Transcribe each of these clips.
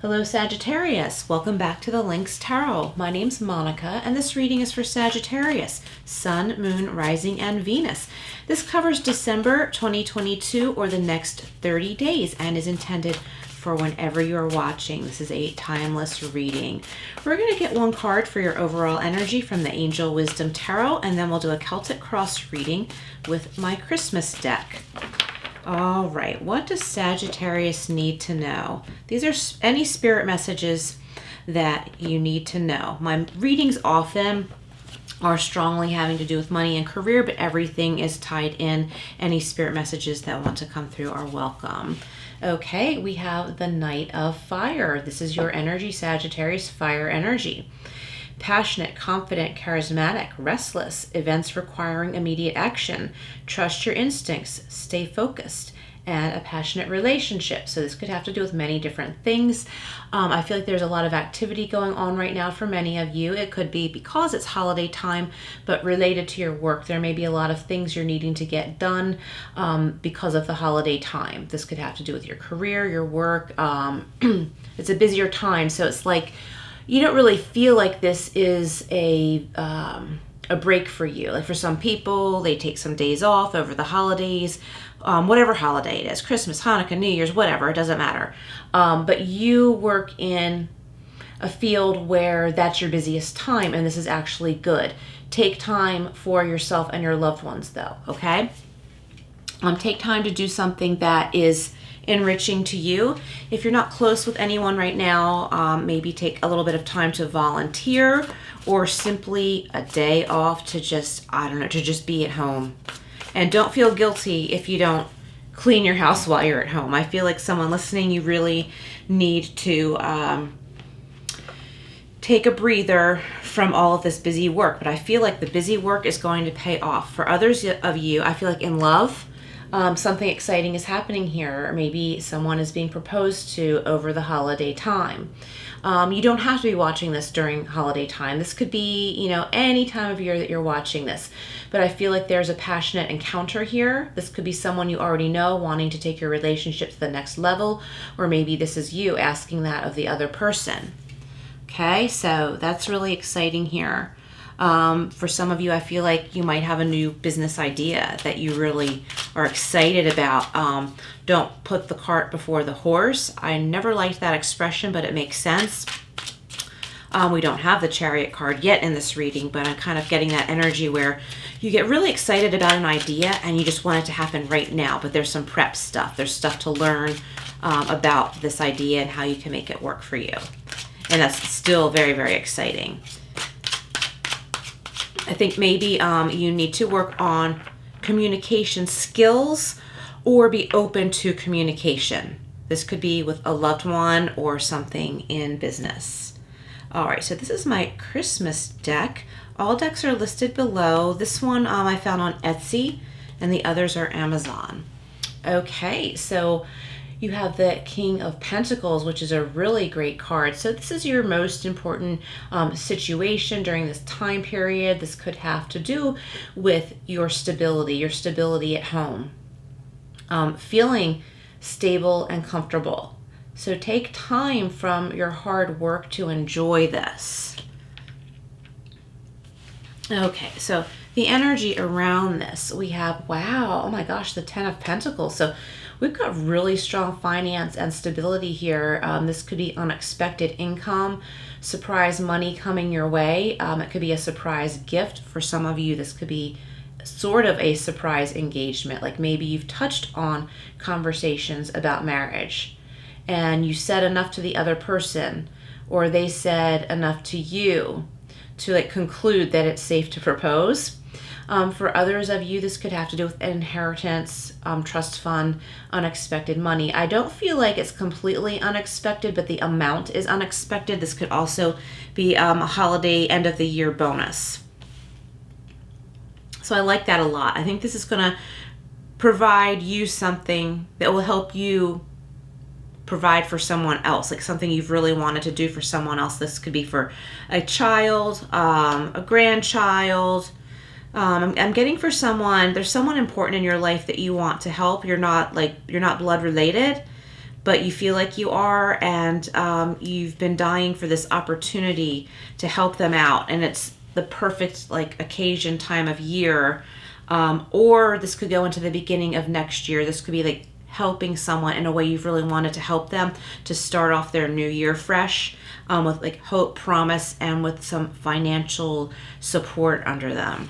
Hello Sagittarius, welcome back to the Lynx Tarot. My name's Monica and this reading is for Sagittarius, Sun, Moon, Rising, and Venus. This covers December 2022 or the next 30 days and is intended for whenever you're watching. This is a timeless reading. We're going to get one card for your overall energy from the Angel Wisdom Tarot, and then we'll do a Celtic Cross reading with my Christmas deck. All right, what does Sagittarius need to know? These are any spirit messages that you need to know. My readings often are strongly having to do with money and career, but everything is tied in. Any spirit messages that want to come through are welcome. Okay, we have the Knight of Fire. This is your energy, Sagittarius, fire energy. Passionate, confident, charismatic, restless, events requiring immediate action, trust your instincts, stay focused, and a passionate relationship. So this could have to do with many different things. I feel like there's a lot of activity going on right now for many of you. It could be because it's holiday time, but related to your work. There may be a lot of things you're needing to get done because of the holiday time. This could have to do with your career, your work. It's a busier time, so it's like you don't really feel like this is a break for you. Like for some people, they take some days off over the holidays, whatever holiday it is, Christmas, Hanukkah, New Year's, whatever, it doesn't matter. But you work in a field where that's your busiest time, and this is actually good. Take time for yourself and your loved ones though, okay? Take time to do something that is enriching to you. If you're not close with anyone right now, maybe take a little bit of time to volunteer or simply a day off to just, I don't know, to just be at home. And don't feel guilty if you don't clean your house while you're at home. I feel like someone listening, you really need to take a breather from all of this busy work. But I feel like the busy work is going to pay off. For others of you, I feel like in love, something exciting is happening here. Or maybe someone is being proposed to over the holiday time. You don't have to be watching this during holiday time. This could be, any time of year that you're watching this. But I feel like there's a passionate encounter here. This could be someone you already know wanting to take your relationship to the next level, or maybe this is you asking that of the other person. Okay, so that's really exciting here. For some of you, I feel like you might have a new business idea that you really are excited about. Don't put the cart before the horse. I never liked that expression, but it makes sense. We don't have the Chariot card yet in this reading, but I'm kind of getting that energy where you get really excited about an idea and you just want it to happen right now, but there's some prep stuff. There's stuff to learn about this idea and how you can make it work for you. And that's still very, very exciting. I think maybe you need to work on communication skills or be open to communication. This could be with a loved one or something in business. All right, so this is my Christmas deck. All decks are listed below. This one I found on Etsy and the others are Amazon. Okay, so you have the King of Pentacles, which is a really great card. So this is your most important situation during this time period. This could have to do with your stability at home, feeling stable and comfortable. So take time from your hard work to enjoy this. Okay, so the energy around this, we have, wow, oh my gosh, the Ten of Pentacles. So we've got really strong finance and stability here. This could be unexpected income, surprise money coming your way. It could be a surprise gift for some of you. This could be sort of a surprise engagement. Like maybe you've touched on conversations about marriage and you said enough to the other person, or they said enough to you to like conclude that it's safe to propose. For others of you, this could have to do with inheritance, trust fund, unexpected money. I don't feel like it's completely unexpected, but the amount is unexpected. This could also be a holiday end of the year bonus. So I like that a lot. I think this is going to provide you something that will help you provide for someone else, like something you've really wanted to do for someone else. This could be for a child, a grandchild. I'm getting for someone, there's someone important in your life that you want to help. You're not blood related, but you feel like you are, and you've been dying for this opportunity to help them out, and it's the perfect like occasion time of year. Or this could go into the beginning of next year. This could be like helping someone in a way you've really wanted to help them to start off their new year fresh, with like hope, promise, and with some financial support under them.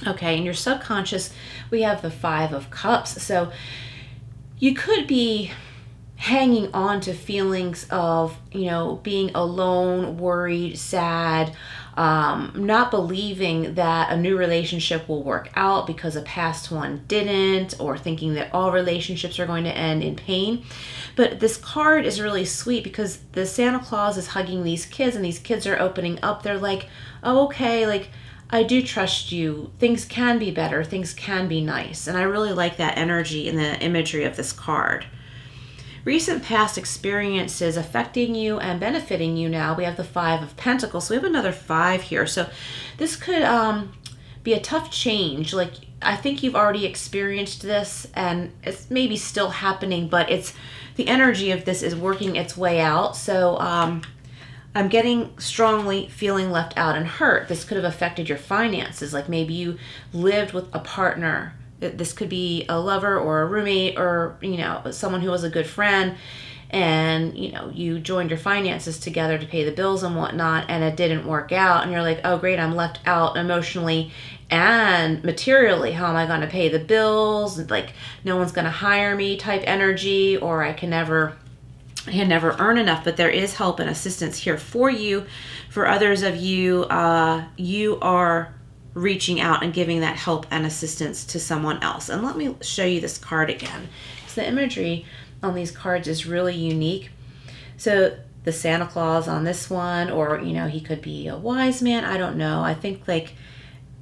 Okay, in your subconscious, we have the 5 of Cups. So you could be hanging on to feelings of, being alone, worried, sad, not believing that a new relationship will work out because a past one didn't, or thinking that all relationships are going to end in pain. But this card is really sweet because the Santa Claus is hugging these kids, and these kids are opening up. They're like, oh, okay, like, I do trust you. Things can be better. Things can be nice. And I really like that energy and the imagery of this card. Recent past experiences affecting you and benefiting you now. We have the 5 of Pentacles. So we have another 5 here. So this could be a tough change. Like, I think you've already experienced this, and it's maybe still happening, but it's the energy of this is working its way out. So I'm getting strongly feeling left out and hurt. This could have affected your finances. Like maybe you lived with a partner. This could be a lover or a roommate, or, someone who was a good friend, and, you joined your finances together to pay the bills and whatnot, and it didn't work out. And you're like, oh, great, I'm left out emotionally and materially. How am I going to pay the bills? Like, no one's going to hire me type energy, or I can never earn enough. But there is help and assistance here for you. For others of you, you are reaching out and giving that help and assistance to someone else. And let me show you this card again. So the imagery on these cards is really unique. So the Santa Claus on this one, or, he could be a wise man. I don't know. I think like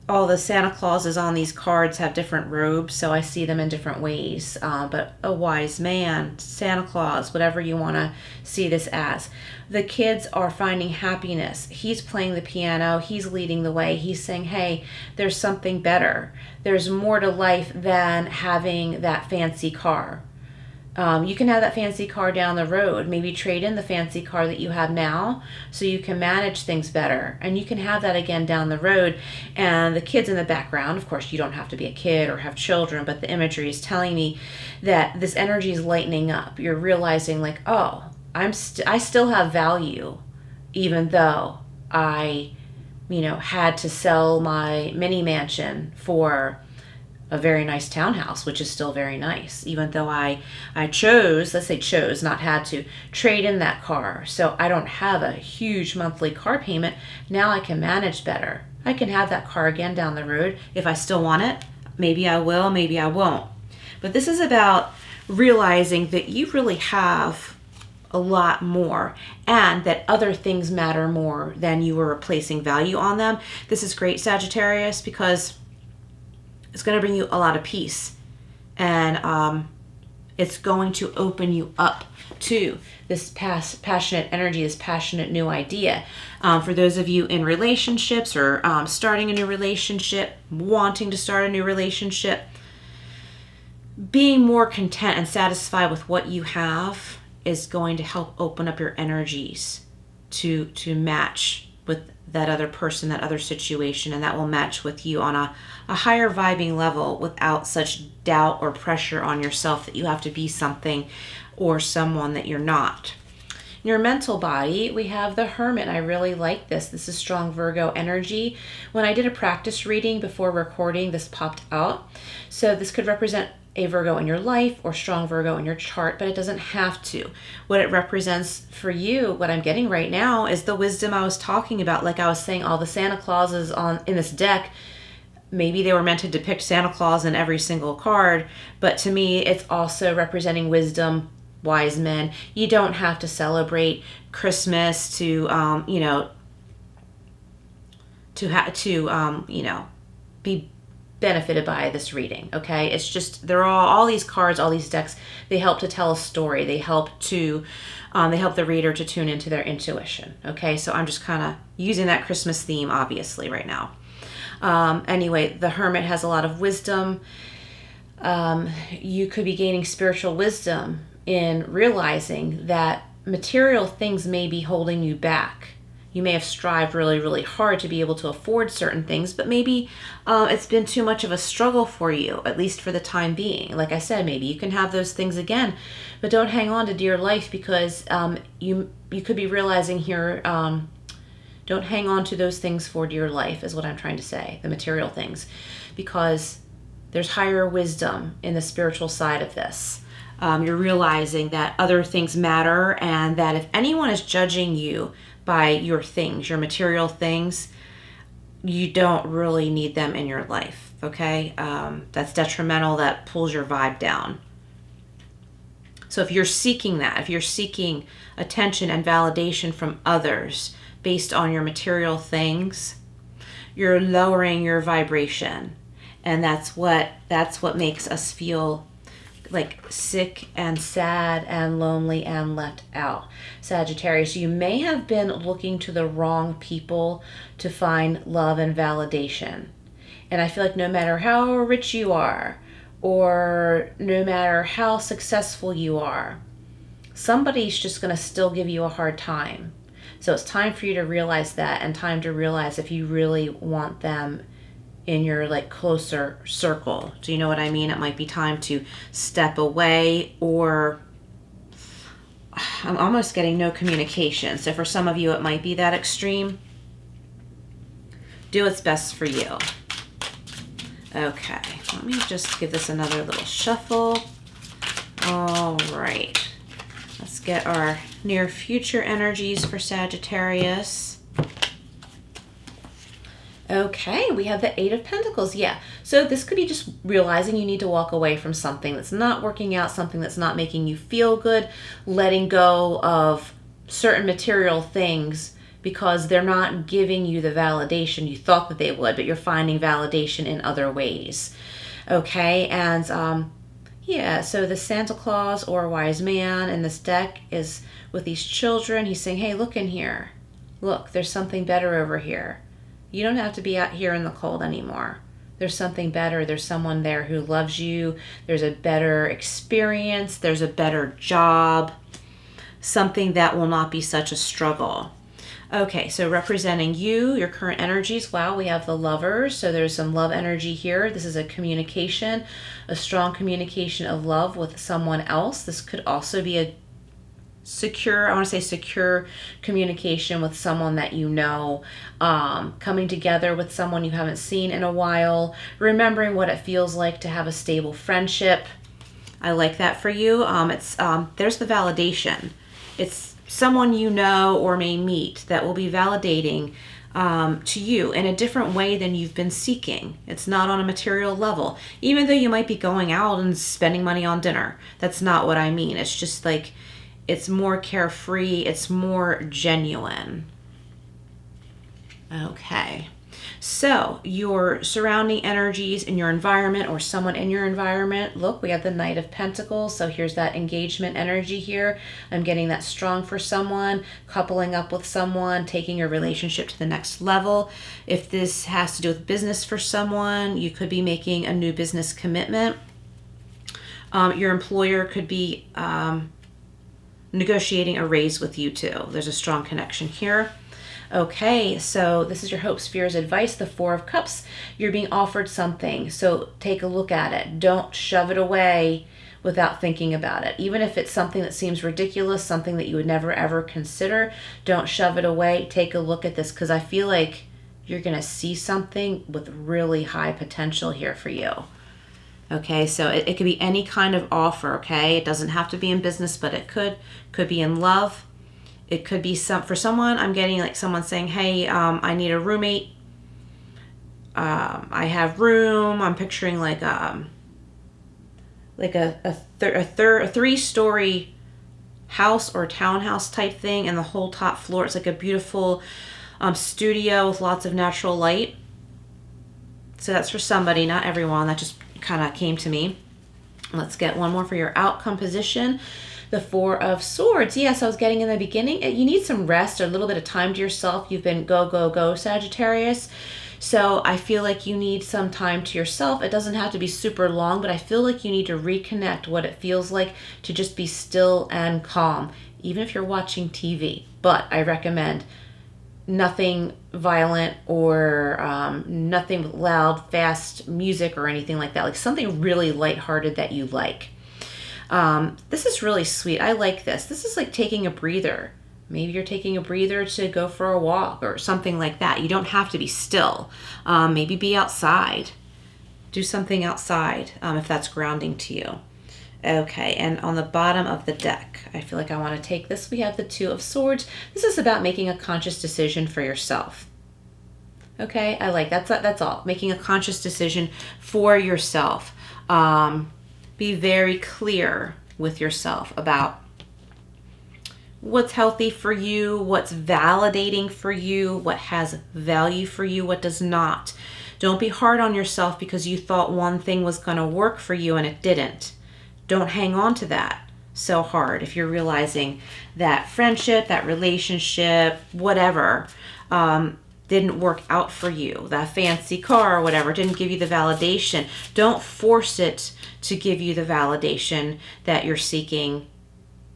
all the Santa Clauses on these cards have different robes, so I see them in different ways. But a wise man, Santa Claus, whatever you want to see this as. The kids are finding happiness. He's playing the piano. He's leading the way. He's saying, hey, there's something better. There's more to life than having that fancy car. You can have that fancy car down the road. Maybe trade in the fancy car that you have now so you can manage things better. And you can have that again down the road. And the kids in the background, of course, you don't have to be a kid or have children, but the imagery is telling me that this energy is lightening up. You're realizing like, oh, I still have value, even though I, had to sell my mini mansion for a very nice townhouse, which is still very nice, even though I chose, not had to, trade in that car. So I don't have a huge monthly car payment. Now I can manage better. I can have that car again down the road. If I still want it, maybe I will, maybe I won't. But this is about realizing that you really have a lot more, and that other things matter more than you were placing value on them. This is great, Sagittarius, because it's going to bring you a lot of peace, and it's going to open you up to this passionate energy, this passionate new idea. For those of you in relationships, or starting a new relationship, wanting to start a new relationship, being more content and satisfied with what you have is going to help open up your energies to match with that other person, that other situation, and that will match with you on a higher vibing level without such doubt or pressure on yourself that you have to be something or someone that you're not. In your mental body, we have the Hermit. I really like this. This is strong Virgo energy. When I did a practice reading before recording, this popped out. So this could represent a Virgo in your life or strong Virgo in your chart, but it doesn't have to. What it represents for you, what I'm getting right now, is the wisdom I was talking about. Like I was saying, all the Santa Clauses in this deck, maybe they were meant to depict Santa Claus in every single card, but to me, it's also representing wisdom, wise men. You don't have to celebrate Christmas to be benefited by this reading. Okay, it's just they're all these cards, all these decks, they help to tell a story. They help the reader to tune into their intuition. Okay, so I'm just kind of using that Christmas theme obviously right now. Anyway, the Hermit has a lot of wisdom. You could be gaining spiritual wisdom in realizing that material things may be holding you back. You may have strived really, really hard to be able to afford certain things, but maybe it's been too much of a struggle for you, at least for the time being. Like I said, maybe you can have those things again, but don't hang on to dear life, because you could be realizing here, don't hang on to those things for dear life, is what I'm trying to say, the material things, because there's higher wisdom in the spiritual side of this. You're realizing that other things matter, and that if anyone is judging you by your things, your material things, you don't really need them in your life, okay? That's detrimental, that pulls your vibe down. So if you're seeking that, if you're seeking attention and validation from others based on your material things, you're lowering your vibration. And that's what makes us feel like sick and sad and lonely and left out. Sagittarius, you may have been looking to the wrong people to find love and validation. And I feel like no matter how rich you are, or no matter how successful you are, somebody's just going to still give you a hard time. So it's time for you to realize that, and time to realize if you really want them in your like closer circle. Do you know what I mean? It might be time to step away, or I'm almost getting no communication. So for some of you, it might be that extreme. Do what's best for you. Okay, let me just give this another little shuffle. All right, let's get our near future energies for Sagittarius. Okay, we have the Eight of Pentacles. Yeah, so this could be just realizing you need to walk away from something that's not working out, something that's not making you feel good, letting go of certain material things because they're not giving you the validation you thought that they would, but you're finding validation in other ways. Okay, and yeah, so the Santa Claus or Wise Man in this deck is with these children. He's saying, hey, look in here. Look, there's something better over here. You don't have to be out here in the cold anymore. There's something better. There's someone there who loves you. There's a better experience. There's a better job. Something that will not be such a struggle. Okay, so representing you, your current energies. Wow, we have the Lovers. So there's some love energy here. This is a communication, a strong communication of love with someone else. This could also be a secure communication with someone that you know, coming together with someone you haven't seen in a while, remembering what it feels like to have a stable friendship. I like that for you. There's the validation. It's someone you know or may meet that will be validating to you in a different way than you've been seeking. It's not on a material level, even though you might be going out and spending money on dinner. That's not what I mean. It's just like, it's more carefree. It's more genuine. Okay. So your surrounding energies in your environment or someone in your environment. Look, we have the Knight of Pentacles. So here's that engagement energy here. I'm getting that strong for someone, coupling up with someone, taking your relationship to the next level. If this has to do with business for someone, you could be making a new business commitment. Your employer could be negotiating a raise with you too. There's a strong connection here. Okay, so this is your hopes, fears, advice, the Four of Cups. You're being offered something, so take a look at it. Don't shove it away without thinking about it. Even if it's something that seems ridiculous, something that you would never ever consider, don't shove it away. Take a look at this, because I feel like you're going to see something with really high potential here for you. Okay, so it could be any kind of offer, okay? It doesn't have to be in business, but it could be in love. It could be for someone, I'm getting like someone saying, hey, I need a roommate. I have room. I'm picturing like a three-story house or townhouse type thing, and the whole top floor, it's like a beautiful studio with lots of natural light. So that's for somebody, not everyone. That just kind of came to me. Let's get one more for your outcome position. The Four of Swords. Yes, I was getting in the beginning. You need some rest or a little bit of time to yourself. You've been go, go, go, Sagittarius. So I feel like you need some time to yourself. It doesn't have to be super long, but I feel like you need to reconnect what it feels like to just be still and calm, even if you're watching TV. But I recommend nothing violent or nothing with loud, fast music or anything like that. Like something really lighthearted that you like. This is really sweet. I like this. This is like taking a breather. Maybe you're taking a breather to go for a walk or something like that. You don't have to be still. Maybe be outside. Do something outside if that's grounding to you. Okay, and on the bottom of the deck, I feel like I want to take this. We have the Two of Swords. This is about making a conscious decision for yourself. Okay, I like that's all. Making a conscious decision for yourself. Be very clear with yourself about what's healthy for you, what's validating for you, what has value for you, what does not. Don't be hard on yourself because you thought one thing was going to work for you and it didn't. Don't hang on to that so hard if you're realizing that friendship, that relationship, whatever, didn't work out for you. That fancy car or whatever didn't give you the validation. Don't force it to give you the validation that you're seeking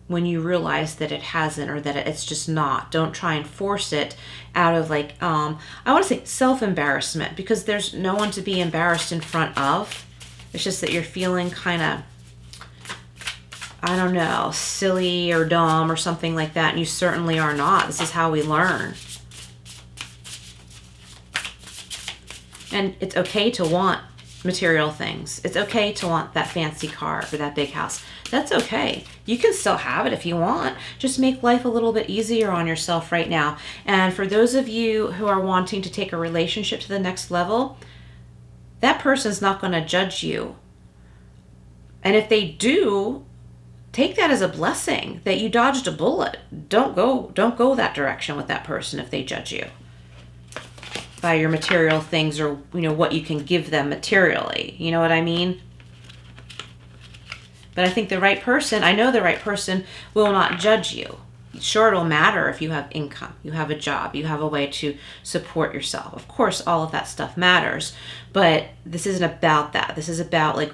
when you realize that it hasn't or that it's just not. Don't try and force it out of like, I want to say self-embarrassment, because there's no one to be embarrassed in front of. It's just that you're feeling kind of, I don't know, silly or dumb or something like that, and you certainly are not. This is how we learn. And it's okay to want material things. It's okay to want that fancy car or that big house. That's okay. You can still have it if you want. Just make life a little bit easier on yourself right now. And for those of you who are wanting to take a relationship to the next level, that person's not going to judge you. And if they do, take that as a blessing that you dodged a bullet. Don't go that direction with that person if they judge you by your material things or, you know, what you can give them materially. You know what I mean? But I think the right person, I know the right person will not judge you. Sure, it'll matter if you have income, you have a job, you have a way to support yourself. Of course, all of that stuff matters, but this isn't about that. This is about like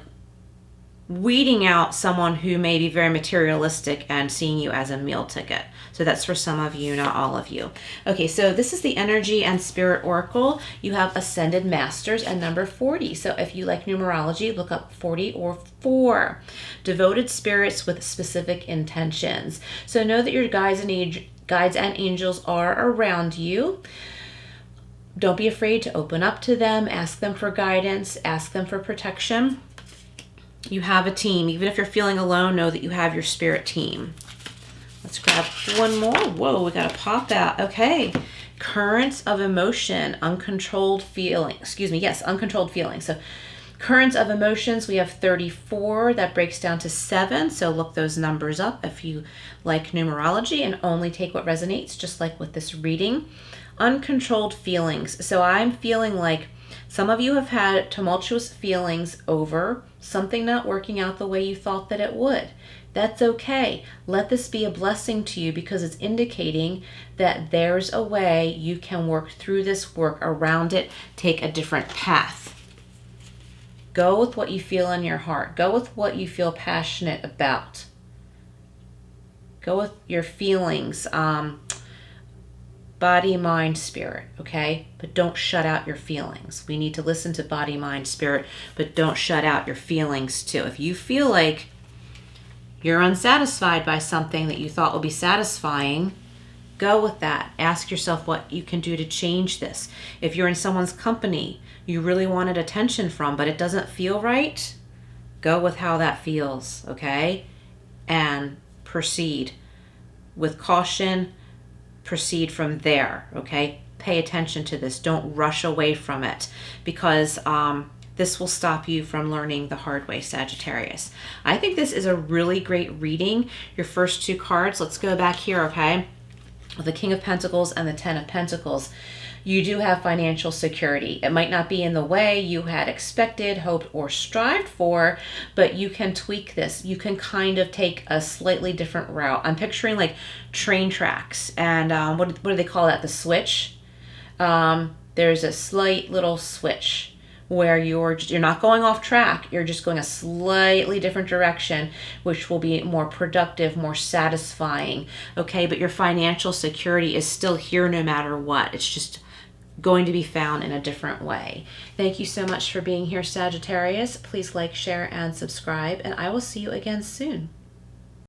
weeding out someone who may be very materialistic and seeing you as a meal ticket. So that's for some of you, not all of you. Okay, so this is the Energy and Spirit Oracle. You have Ascended Masters and number 40. So if you like numerology, look up 40 or 4. Devoted spirits with specific intentions. So know that your guides and angels are around you. Don't be afraid to open up to them. Ask them for guidance. Ask them for protection. You have a team. Even if you're feeling alone, know that you have your spirit team. Let's grab one more. Whoa, we got to pop out. Okay. Currents of emotion, uncontrolled feeling. Excuse me. Yes, uncontrolled feeling. So currents of emotions, we have 34. That breaks down to 7. So look those numbers up if you like numerology and only take what resonates, just like with this reading. Uncontrolled feelings. So I'm feeling like some of you have had tumultuous feelings over something not working out the way you thought that it would. That's okay. Let this be a blessing to you because it's indicating that there's a way you can work through this, work around it, take a different path. Go with what you feel in your heart. Go with what you feel passionate about. Go with your feelings. Body, mind, spirit, okay? But don't shut out your feelings. We need to listen to body, mind, spirit, but don't shut out your feelings too. If you feel like you're unsatisfied by something that you thought would be satisfying, go with that. Ask yourself what you can do to change this. If you're in someone's company you really wanted attention from, but it doesn't feel right, go with how that feels, okay? And proceed with caution. Proceed from there, okay? Pay attention to this. Don't rush away from it because this will stop you from learning the hard way, Sagittarius. I think this is a really great reading. Your first 2 cards, let's go back here, okay? The King of Pentacles and the 10 of Pentacles. You do have financial security. It might not be in the way you had expected, hoped, or strived for, but you can tweak this. You can kind of take a slightly different route. I'm picturing like train tracks and what do they call that? The switch. There there's a slight little switch where you're not going off track. You're just going a slightly different direction, which will be more productive, more satisfying. Okay, but your financial security is still here no matter what. It's just going to be found in a different way. Thank you so much for being here, Sagittarius. Please like, share, and subscribe, and I will see you again soon.